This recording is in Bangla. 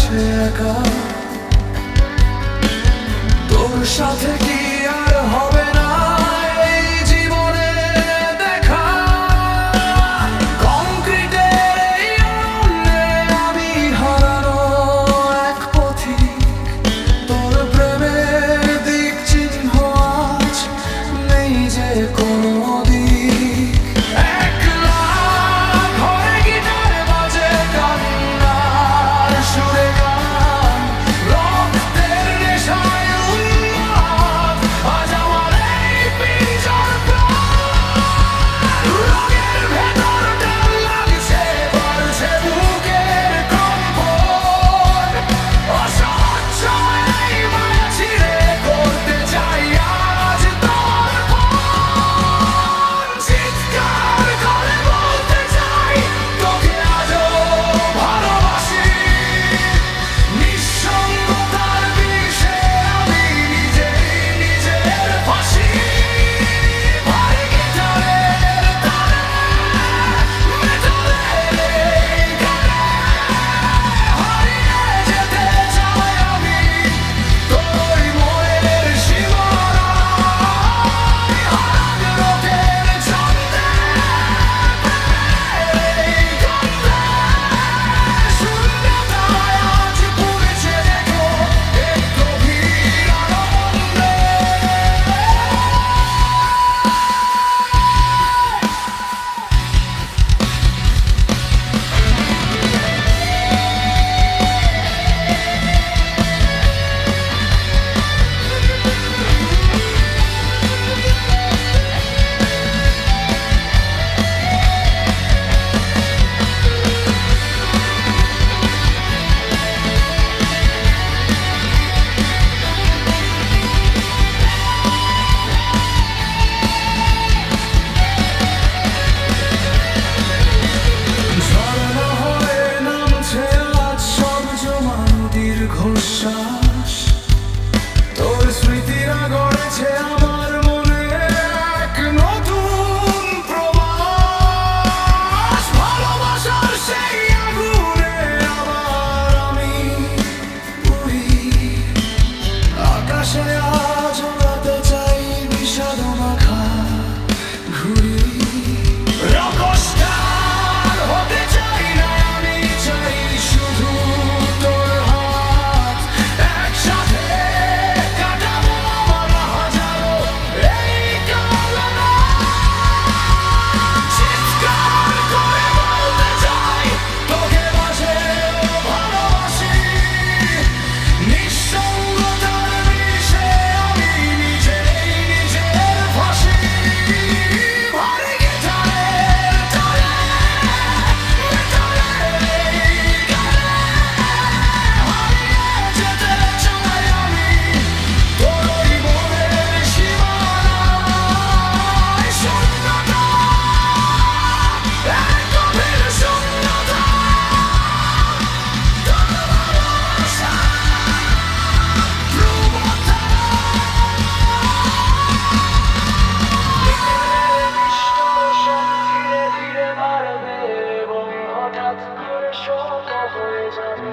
আছে একা। তোর সাথে কি আর হবে না এই জীবনে দেখা? কংক্রিটের এই অরণ্যে আমি হারানো এক পথিক। তোর প্রেমের দিক চিহ্ন আজ নেই যে কোনো দিক। একলা ঘরে গিটার বাজে, কান্নার সুরে গান, রক্তের নেশায় উন্মাদ আজ আমার এই পিঞ্জর প্রাণ। রঙের ভেতর টান লাগছে, বাড়ছে বুকের কম্পন। অসহ্য এই মায়া ছিঁড়ে করতে চাই আজ তোর পণ। চিৎকার করে বলতে চাই তোকে আজও ভালোবাসি। নিঃসঙ্গতার বিষে আমি নিজেই নিজের ফাঁসি। ভারী গিটারের তারে, মেটালের এই গানে হারিয়ে যেতে চাই আমি তোর মনের সীমানায়। হারান রোদের ছন্দে, এই গন্ধে শূন্যতায় আজ পুড়ছে দেখো এক গভীর আনন্দে। ঝর্ণা হয়ে নামছে আজ সব জমানো দীর্ঘশ্বাস। তোর স্মৃতিরা গড়েছে আমার মনে এক নতুন প্রবাস। ভালোবাসার সেই আগুনে আবার আমি পুড়ি। আকাশে আজ ওড়াতে চাই বিষাদ মাখা ঘুড়ি। রকস্টার হতে চাই না আমি, চাই শুধু তোর হাত। একসাথে কাটাবো আমার হাজারো এই কালনা। চিৎকার করে বলতে চাই তোকে মাঝে ভালোবাসি। নিঃসঙ্গতার বিষে আমি নিজেই নিজের ফাঁসি। ভারী গিটারের তারে, মেটালের এই গানে হারিয়ে যেতে চাই আমি তোরই মনের সীমানায়। শূন্যতা, এক গভীর শূন্যতা, তোর ভালোবাসা ধ্রুবতা। ধীরে ধীরে বাড়বে এবং হঠাৎ করে শত হয়ে যাবে।